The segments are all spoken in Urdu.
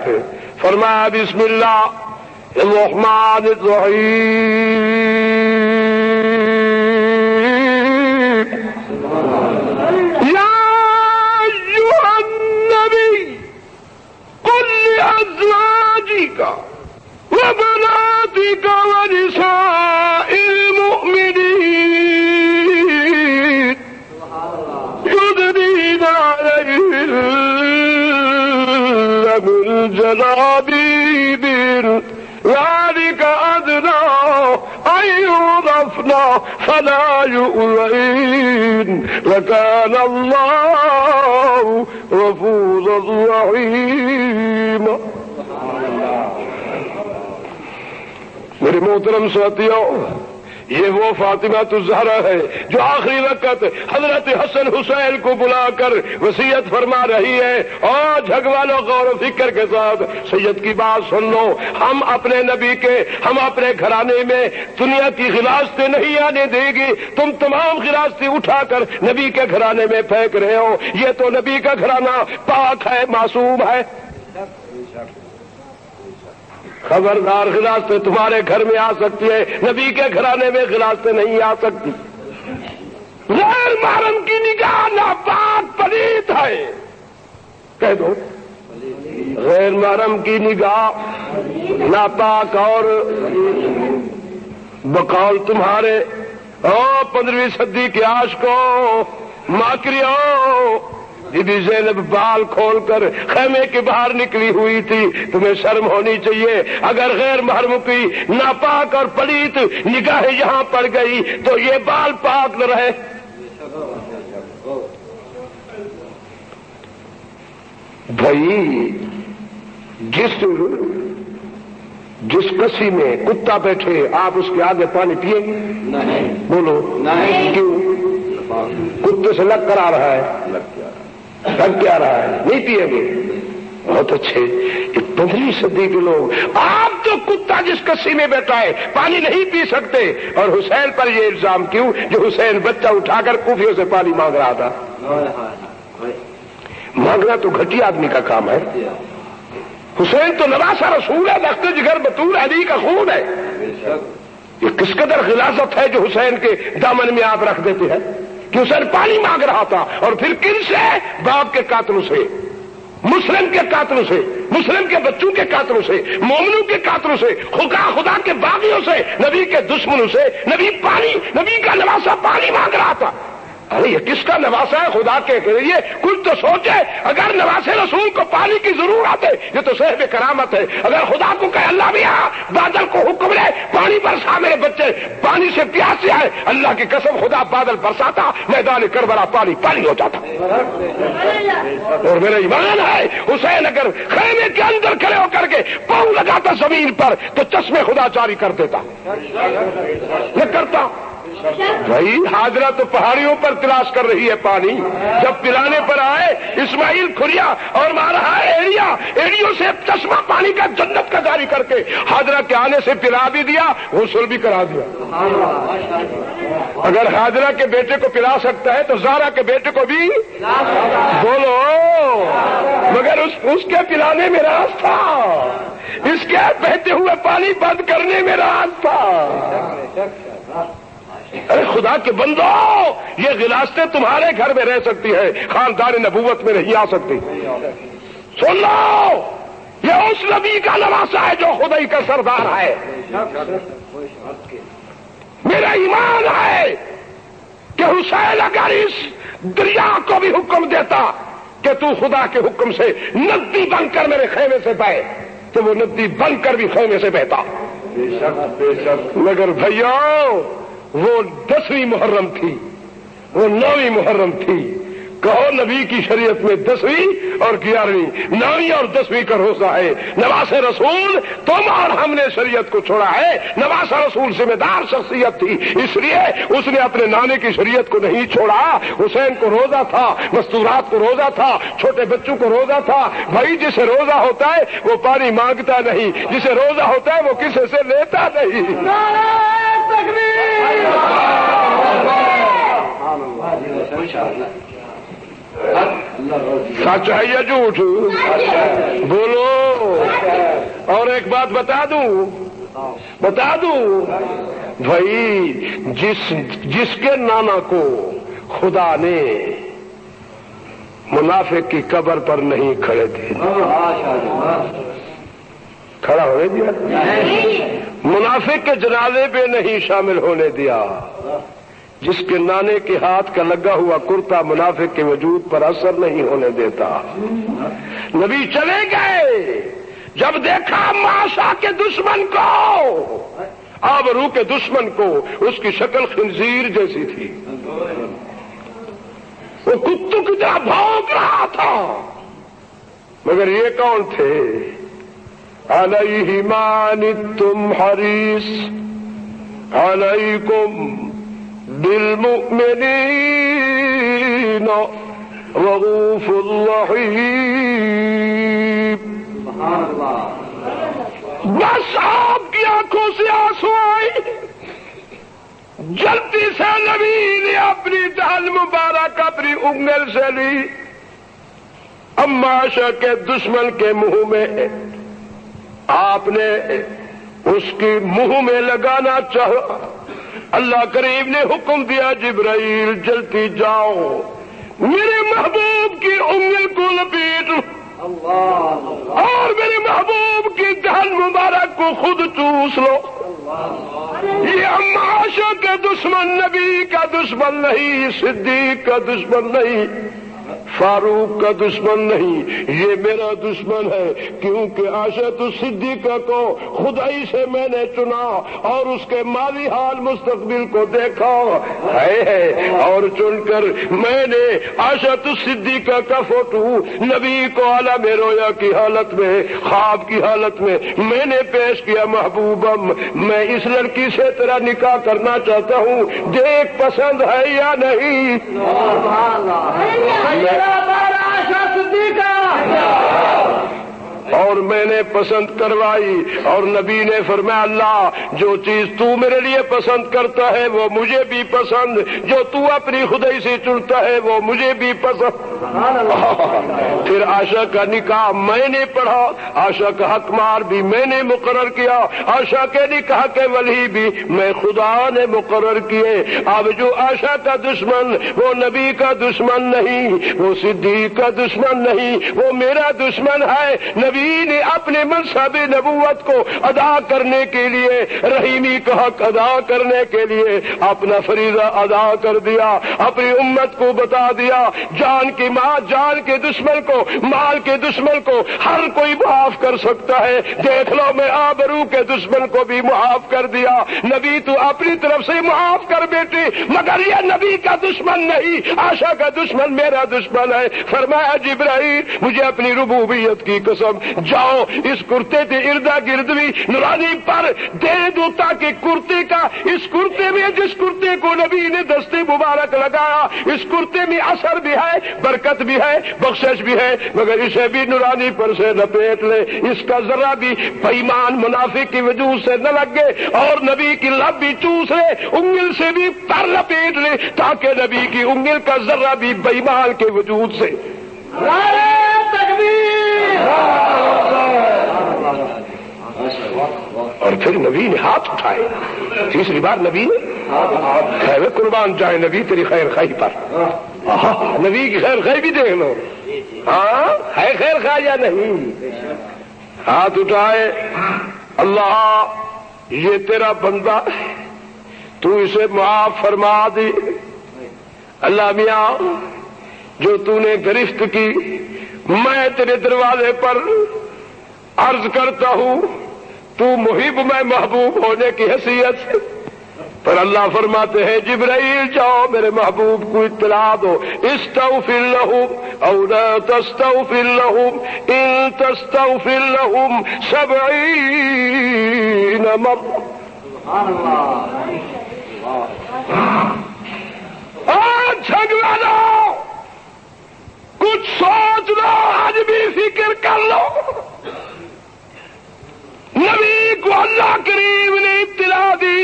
فرمایا بسم اللہ الرحمن الرحیم یا ایھا النبی قل لأزواجک وبناتک ونساء المؤمنین یدنین علیہن من جلابیبہن ذلك أدنى أن يعرفن فلا يؤذين وكان الله غفورا رحيما. میرے محترم ساتھیوں، یہ وہ فاطمہ الزہرا ہے جو آخری وقت حضرت حسن حسین کو بلا کر وصیت فرما رہی ہے. اور جھگوالو غور و فکر کے ساتھ سید کی بات سن لو. ہم اپنے نبی کے، ہم اپنے گھرانے میں دنیا کی غلاظتیں نہیں آنے دے گی. تم تمام غلاظتیں اٹھا کر نبی کے گھرانے میں پھینک رہے ہو. یہ تو نبی کا گھرانہ پاک ہے، معصوم ہے. خبردار، غلاظتیں تمہارے گھر میں آ سکتی ہے، نبی کے گھرانے میں غلاظتیں نہیں آ سکتی. غیر محرم کی نگاہ ناپاک پلیت ہے، کہہ دو غیر محرم کی نگاہ ناپاک اور بقول تمہارے 15ویں صدی کے عاشقوں ماکریوں. بی بی زینب بال کھول کر خیمے کے باہر نکلی ہوئی تھی. تمہیں شرم ہونی چاہیے. اگر غیر محرم کی ناپاک اور پلیت نگاہ یہاں پڑ گئی تو یہ بال پاک نہ رہے. بھائی جس کسی میں کتا بیٹھے آپ اس کے آگے پانی پیئیں گے؟ نہیں. بولو نہیں. کیوں؟ کتے سے لگ کر آ رہا ہے، لگ کیا رہا ہے، نہیں پیئیں گے. بہت اچھے. 15ویں صدی کے لوگ، آپ تو کتا جس کسی میں بیٹھا ہے پانی نہیں پی سکتے. اور حسین پر یہ الزام کیوں جو حسین بچہ اٹھا کر کوفیوں سے پانی مانگ رہا تھا؟ مانگنا تو گھٹیا آدمی کا کام ہے. حسین تو نواسا رسول ہے، لخت جگر بطول علی کا خون ہے. یہ کس قدر غلاظت ہے جو حسین کے دامن میں آپ رکھ دیتے ہیں کہ حسین پانی مانگ رہا تھا. اور پھر کن سے؟ باپ کے قاتلوں سے، مسلم کے قاتلوں سے، مسلم کے بچوں کے قاتلوں سے، مومنوں کے قاتلوں سے، خدا کے باغیوں سے، نبی کے دشمنوں سے. نبی کا نواسا پانی مانگ رہا تھا. ارے یہ کس کا نواسا ہے خدا کے لیے؟ کچھ تو سوچے. اگر نواز رسول کو پانی کی ضرورت ہے یہ تو صاحب کرامت ہے. اگر خدا کو کہے اللہ بھی بادل کو حکم دے پانی برسا، میرے بچے پانی سے پیاسے آئے، اللہ کی قسم خدا بادل برساتا، میدان کربلا پانی ہو جاتا. اور میرا ایمان ہے حسین اگر خیمے کے اندر کھڑے ہو کر کے پاؤں لگاتا زمین پر تو چشمے خدا جاری کر دیتا. نہ کرتا. بھائی حاضرہ تو پہاڑیوں پر تلاش کر رہی ہے پانی. جب پلانے پر آئے اسماعیل کھریا اور مارا ہے ایڑیوں سے چشمہ پانی کا جنت کا جاری کر کے حاضرہ کے آنے سے پلا بھی دیا، غسل بھی کرا دیا. اگر حاضرہ کے بیٹے کو پلا سکتا ہے تو زارا کے بیٹے کو بھی بولو. مگر اس کے پلانے میں راز تھا، اس کے بہتے ہوئے پانی بند کرنے میں راز تھا. ارے خدا کے بندو، یہ غلاظتیں تمہارے گھر میں رہ سکتی ہے، خاندان نبوت میں نہیں آ سکتی. سن لو، یہ اس نبی کا نواسا ہے جو خدائی کا سردار ہے. میرا ایمان ہے کہ حسین اگر اس دریا کو بھی حکم دیتا کہ تو خدا کے حکم سے ندی بن کر میرے خیمے سے بہے تو وہ ندی بن کر بھی خیمے سے بہتا. مگر بھائیو، وہ 10ویں محرم تھی، وہ 9ویں محرم تھی. کہو نبی کی شریعت میں 10ویں اور 11ویں، 9ویں اور 10ویں کا روزہ ہے. نواز رسول تم اور ہم نے شریعت کو چھوڑا ہے. نواز رسول ذمہ دار شخصیت تھی، اس لیے اس نے اپنے نانے کی شریعت کو نہیں چھوڑا. حسین کو روزہ تھا، مستورات کو روزہ تھا، چھوٹے بچوں کو روزہ تھا. بھائی جسے روزہ ہوتا ہے وہ پانی مانگتا نہیں، جسے روزہ ہوتا ہے وہ کسی سے لیتا نہیں. سچ ہے یا جھوٹ؟ بولو. اور ایک بات بتا دوں بھائی، جس کے نانا کو خدا نے منافق کی قبر پر نہیں کھڑے تھے، کھڑا ہونے دیا، منافق کے جنازے پہ نہیں شامل ہونے دیا، جس کے نانے کے ہاتھ کا لگا ہوا کرتا منافق کے وجود پر اثر نہیں ہونے دیتا۔ نبی چلے گئے، جب دیکھا معاشا کے دشمن کو، آبرو کے دشمن کو، اس کی شکل خنزیر جیسی تھی، وہ کتوں کی طرح بھونک رہا تھا، مگر یہ کون تھے؟ علیہ مانتم حریص علیکم بالمؤمنین رؤوف رحیم۔ بس آپ کی آنکھوں سے آنسو آئی، جلدی سے نبی نے اپنی ڈال مبارک اپنی انگل سے لی، عائشہ کے دشمن کے منہ میں آپ نے اس کی منہ میں لگانا چاہا۔ اللہ کریم نے حکم دیا، جبرائیل جلدی جاؤ، میرے محبوب کی انگل کو لپیٹ اور میرے محبوب کی دہن مبارک کو خود چوس لو۔ یہ عائشہ کے دشمن نبی کا دشمن نہیں، صدیق کا دشمن نہیں، فاروق کا دشمن نہیں، یہ میرا دشمن ہے، کیونکہ عائشہ صدیقہ کو خدائی سے میں نے چنا اور اس کے ماضی حال مستقبل کو دیکھا ہے، اور چن کر میں نے عائشہ صدیقہ کا فوٹو نبی کو عالم رویا کی حالت میں، خواب کی حالت میں نے پیش کیا۔ محبوبم، میں اس لڑکی سے تیرا نکاح کرنا چاہتا ہوں، دیکھ پسند ہے یا نہیں؟ اور میں نے پسند کروائی، اور نبی نے فرمایا اللہ جو چیز تو میرے لیے پسند کرتا ہے وہ مجھے بھی پسند، جو تو اپنی خدائی سے چنتا ہے وہ مجھے بھی پسند۔ پھر عائشہ کا نکاح میں نے پڑھا، عائشہ کا حکمار بھی میں نے مقرر کیا، عائشہ کے نکاح کے ولی بھی میں خدا نے مقرر کیے۔ اب جو عائشہ کا دشمن وہ نبی کا دشمن نہیں، وہ صدیق کا دشمن نہیں، وہ میرا دشمن ہے۔ نبی نے اپنے منصب نبوت کو ادا کرنے کے لیے، رحیمی کا حق ادا کرنے کے لیے اپنا فریضہ ادا کر دیا، اپنی امت کو بتا دیا، جان کی ماں جان کے دشمن کو، مال کے دشمن کو ہر کوئی معاف کر سکتا ہے، دیکھ لو میں آبرو کے دشمن کو بھی معاف کر دیا۔ نبی تو اپنی طرف سے معاف کر بیٹی، مگر یہ نبی کا دشمن نہیں، عائشہ کا دشمن میرا دشمن ہے۔ فرمایا جبرائیل مجھے اپنی ربوبیت کی قسم، جاؤ اس کرتے کے اردا گرد بھی نورانی پر دے دو، تاکہ کرتے کا، اس کرتے میں جس کرتے کو نبی نے دستے مبارک لگایا، اس کرتے میں اثر بھی ہے، برکت بھی ہے، بخشش بھی ہے، مگر اسے بھی نورانی پر سے لپیٹ لے، اس کا ذرہ بھی بےایمان منافق کی وجود سے نہ لگے، اور نبی کی لب بھی چوس لے، انگل سے بھی پر لپیٹ لے، تاکہ نبی کی انگل کا ذرہ بھی بےایمان کے وجود سے۔ اور پھر نبی نے ہاتھ اٹھائے، تیسری بار نبی نے خیر قربان جائے نبی تیری خیر خواہی پر، نبی کی خیر خواہی بھی دیکھ لو، ہاں ہے خیر خواہ یا نہیں؟ ہاتھ اٹھائے، اللہ یہ تیرا بندہ تو اسے معاف فرما دی، اللہ میاں جو تو نے گرفت کی میں تیرے دروازے پر عرض کرتا ہوں، تو محب میں محبوب ہونے کی حیثیت سے، پر اللہ فرماتے ہیں جبرائیل جاؤ میرے محبوب کو اطلاع دو، استغفر لہم او لا تستغفر لہم ان تستغفر لہم 70 مرة۔ جھگڑا لو، کچھ سوچ لو، آج بھی فکر کر لو، نبی کو اللہ کریم نے اطلاع دی،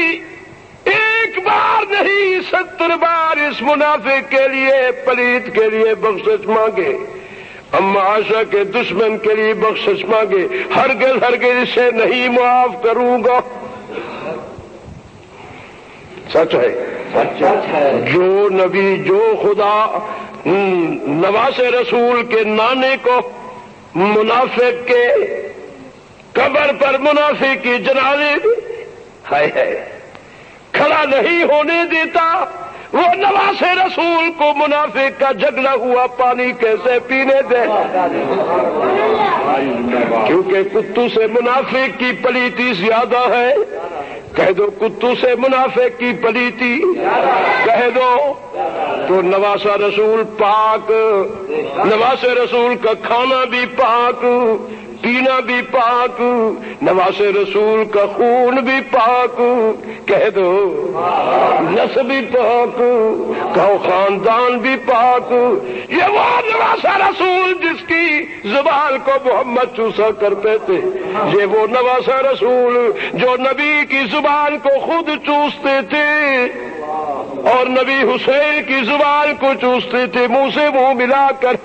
ایک بار نہیں 70 بار اس منافق کے لیے، پلیت کے لیے بخشش مانگے، اما عائشہ کے دشمن کے لیے بخشش مانگے، ہرگز ہرگز اسے نہیں معاف کروں گا۔ سچ ہے، جو نبی جو خدا نواز رسول کے نانے کو منافق کے قبر پر منافق کی جنازے ہے کھڑا نہیں ہونے دیتا، وہ نواز رسول کو منافق کا جھگڑا ہوا پانی کیسے پینے دے؟ کیونکہ کتو سے منافق کی پلیتی زیادہ ہے۔ کہہ دو کتو سے منافق کی پلیتی، کہہ دو تو نواز رسول پاک، نواز رسول کا کھانا بھی پاک، پینا بھی پاک، نواز رسول کا خون بھی پاک، کہہ دو نسل بھی پاک، کہو خاندان بھی پاک۔ یہ وہ نواز رسول جس کی زبان کو محمد چوسا کرتے تھے، یہ وہ نواز رسول جو نبی کی زبان کو خود چوستے تھے اور نبی حسین کی زبان کو چوستے تھے منہ سے منہ ملا کر۔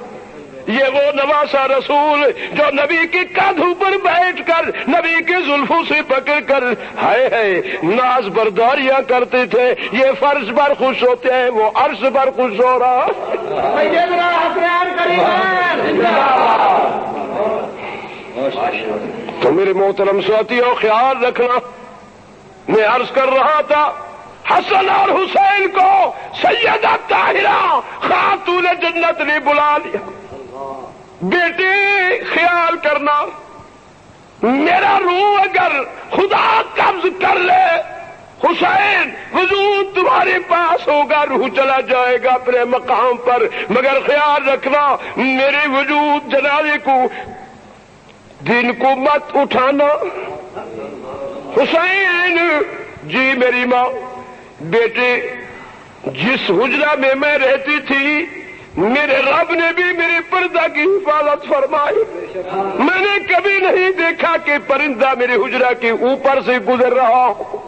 یہ وہ نواسا رسول جو نبی کی کندھوں پر بیٹھ کر نبی کے زلفوں سے پکڑ کر ہائے ہائے ناز برداریاں کرتے تھے۔ یہ فرش پر خوش ہوتے ہیں، وہ عرش پر خوش ہو رہا۔ تو میرے محترم ساتھیوں خیال رکھنا، میں عرض کر رہا تھا حسن اور حسین کو سیدہ طاہرہ خاتون جنت نے بلا لیا۔ بیٹے خیال کرنا، میرا روح اگر خدا قبض کر لے حسین وجود تمہارے پاس ہوگا، روح چلا جائے گا اپنے مقام پر، مگر خیال رکھنا میرے وجود جنازے کو دن کو مت اٹھانا۔ حسین جی میری ماں، بیٹے جس حجرہ میں میں رہتی تھی میرے رب نے بھی میرے پردہ کی حفاظت فرمائی۔ میں نے کبھی نہیں دیکھا کہ پرندہ میرے حجرہ کے اوپر سے گزر رہا ہو،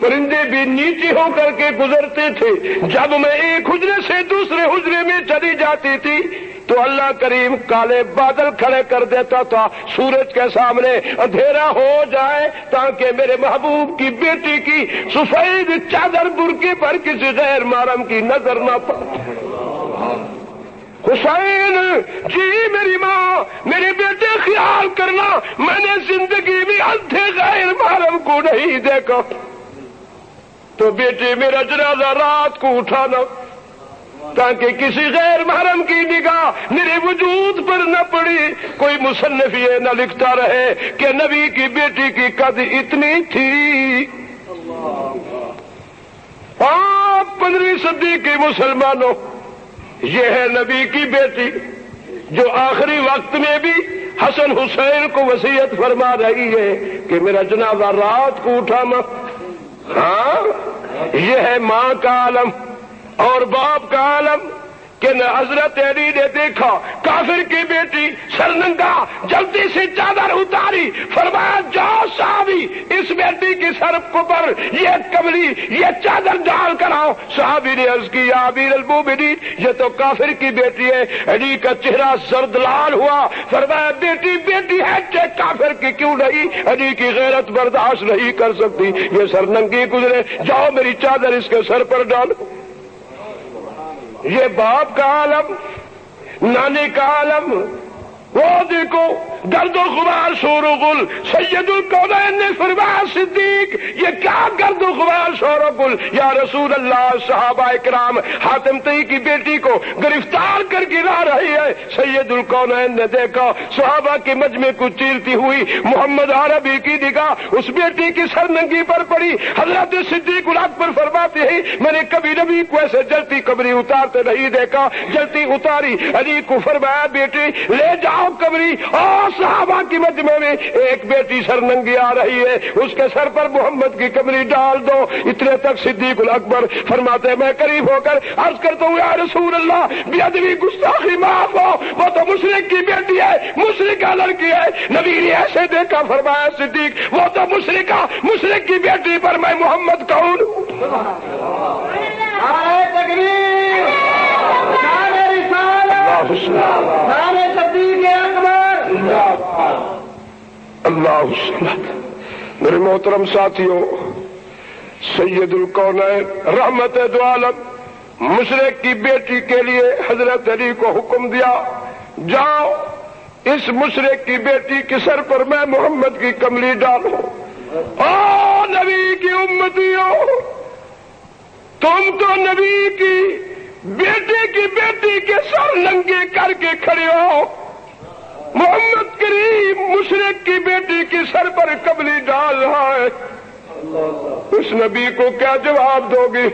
پرندے بھی نیچے ہو کر کے گزرتے تھے۔ جب میں ایک حجرے سے دوسرے حجرے میں چلی جاتی تھی تو اللہ کریم کالے بادل کھڑے کر دیتا تھا، سورج کے سامنے اندھیرا ہو جائے تاکہ میرے محبوب کی بیٹی کی سفید چادر برقعے پر کسی غیر محرم کی نظر نہ پڑے۔ حسین جی میری ماں، میرے بیٹے خیال کرنا، میں نے زندگی میں اندھے غیر محرم کو نہیں دیکھا۔ تو بیٹے میرا جنازہ رات کو اٹھانا تاکہ کسی غیر محرم کی نگاہ میرے وجود پر نہ پڑی، کوئی مصنف یہ نہ لکھتا رہے کہ نبی کی بیٹی کی قد اتنی تھی۔ آپ 15ویں صدی کے مسلمانوں، یہ ہے نبی کی بیٹی جو آخری وقت میں بھی حسن حسین کو وصیت فرما رہی ہے کہ میرا جنازہ رات کو اٹھانا۔ ہاں یہ ہے ماں کا عالم اور باپ کا عالم کہ نہ حضرت علی نے دیکھا کافر کی بیٹی سرننگا، جلدی سے چادر اتاری، فرمایا جاؤ صحابی اس بیٹی کی سر پر یہ کملی یہ چادر ڈال کر آؤ۔ صحابی نے عرض کی یا امیر المومنین یہ تو کافر کی بیٹی ہے۔ علی کا چہرہ زرد لال ہوا، فرمایا بیٹی بیٹی ہے کہ کافر کی کیوں نہیں؟ علی کی غیرت برداشت نہیں کر سکتی، یہ سرننگی گزرے، جاؤ میری چادر اس کے سر پر ڈالو۔ یہ باپ کا عالم، نانے کا عالم، وہ دیکھو گرد و غبار شور و گل۔ سید الکونین نے فرمایا صدیق یہ کیا گرد و غبار شور و گل یا رسول اللہ؟ صحابہ کرام حاتم طئی کی بیٹی کو گرفتار کر کے لا رہی ہے۔ سید الکونین نے دیکھا صحابہ کے مجمع کو چیرتی ہوئی محمد عربی کی نگاہ اس بیٹی کی سرننگی پر پڑی۔ حضرت صدیق الاکبر فرماتے ہیں میں نے کبھی نبی کو ایسے جلتی قبری اتارتے نہیں دیکھا، جلتی اتاری۔ علی کو فرمایا بیٹی لے جاؤ قبری، اور صحابہ کی مجمع میں ایک بیٹی سرننگی آ رہی ہے، اس کے سر پر محمد کی قبری ڈال دو۔ اتنے تک صدیق الاکبر فرماتے میں قریب ہو کر عرض کرتا ہوں یا رسول اللہ بے ادبی گستاخی معاف ہو، وہ تو مشرک کی بیٹی ہے، مشرکہ لڑکی ہے۔ نبی نے ایسے دیکھا، فرمایا صدیق وہ تو مشرکہ، مشرک کی بیٹی پر میں محمد کون؟ نعرہ تکبیر، نعرہ رسالت، اللہ الصمد۔ میرے محترم ساتھیوں، سید الکونین رحمت دو عالم مشرق کی بیٹی کے لیے حضرت علی کو حکم دیا، جاؤ اس مشرق کی بیٹی کے سر پر میں محمد کی کملی ڈالوں۔ او نبی کی امتیوں، تم تو نبی کی بیٹی کے سر ننگے کر کے کھڑے ہو، محمد کریم مشرق کی بیٹی کے سر پر کملی ڈال رہا ہے، اس نبی کو کیا جواب دو گی؟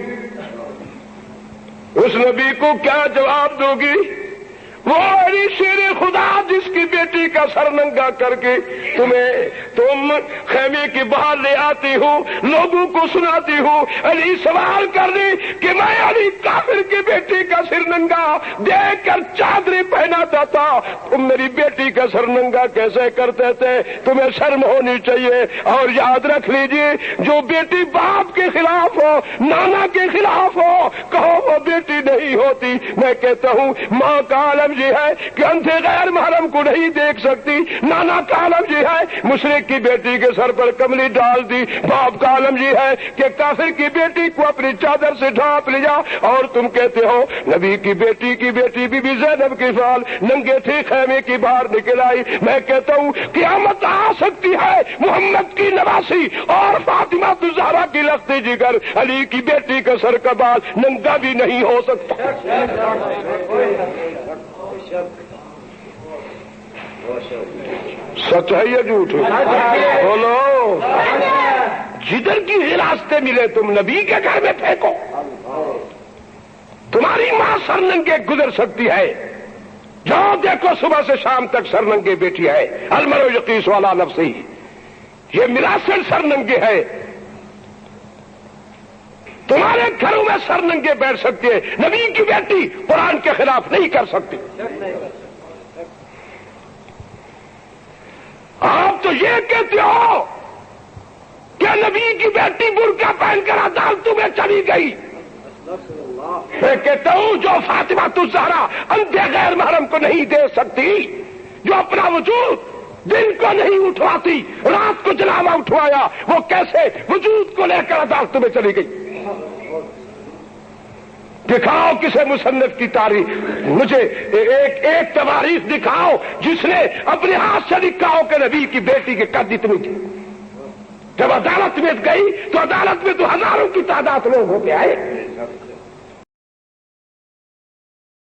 اس نبی کو کیا جواب دو گی؟ وہ علی شیر خدا جس کی بیٹی کا سر ننگا کر کے تم خیمے کے باہر لے آتی ہو، لوگوں کو سناتی ہو، علی سوال کر دی کہ میں علی کافر کی بیٹی کا سر ننگا دیکھ کر چادریں پہناتا تھا، تم میری بیٹی کا سر ننگا کیسے کرتے تھے؟ تمہیں شرم ہونی چاہیے۔ اور یاد رکھ لیجئے، جو بیٹی باپ کے خلاف ہو، نانا کے خلاف ہو، کہو وہ بیٹی نہیں ہوتی۔ میں کہتا ہوں ماں کا عالم یہ ہے کہ اندھے غیر محرم کو نہیں دیکھ سکتی، نانا کا عالم یہ ہے مشرق کی بیٹی کے سر پر کملی ڈال دی، باپ کا عالم یہ ہے کہ کافر کی بیٹی کو اپنی چادر سے ڈھانپ لیا، اور تم کہتے ہو نبی کی بیٹی بی بی زینب کی فال ننگے تھے خیمے کی باہر نکل آئی۔ میں کہتا ہوں قیامت آ سکتی ہے، محمد کی نواسی اور فاطمہ الزہرا کی لختی جگر علی کی بیٹی کا سر کا بال ننگا بھی نہیں ہو سکتا۔ سچ ہے یا جھوٹ ہے؟ بولو، جدھر کی راستے ملے تم نبی کے گھر میں پھینکو۔ تمہاری ماں سرننگے گزر سکتی ہے، جاؤ دیکھو صبح سے شام تک سرننگے بیٹھی ہے، المرء یقیس علی نفسہ، یہ مراسل سرننگے ہے۔ تمہارے گھروں میں سرننگے بیٹھ سکتے ہیں، نبی کی بیٹی قرآن کے خلاف نہیں کر سکتی۔ آپ تو یہ کہتے ہو کہ نبی کی بیٹی برقع پہن کر عدالتوں میں چلی گئی۔ میں کہتا ہوں جو فاطمہ الزہرا اندھے غیر محرم کو نہیں دے سکتی، جو اپنا وجود دن کو نہیں اٹھواتی، رات کو جنازہ اٹھوایا، وہ کیسے وجود کو لے کر عدالتوں میں چلی گئی؟ دکھاؤ کسے مصنف کی تاریخ، مجھے ایک تواریخ دکھاؤ جس نے اپنے ہاتھ سے لکھا ہو کہ نبی کی بیٹی کی قد اتنی تھی۔ جب عدالت میں گئی تو عدالت میں تو ہزاروں کی تعداد لوگ ہو کے آئے،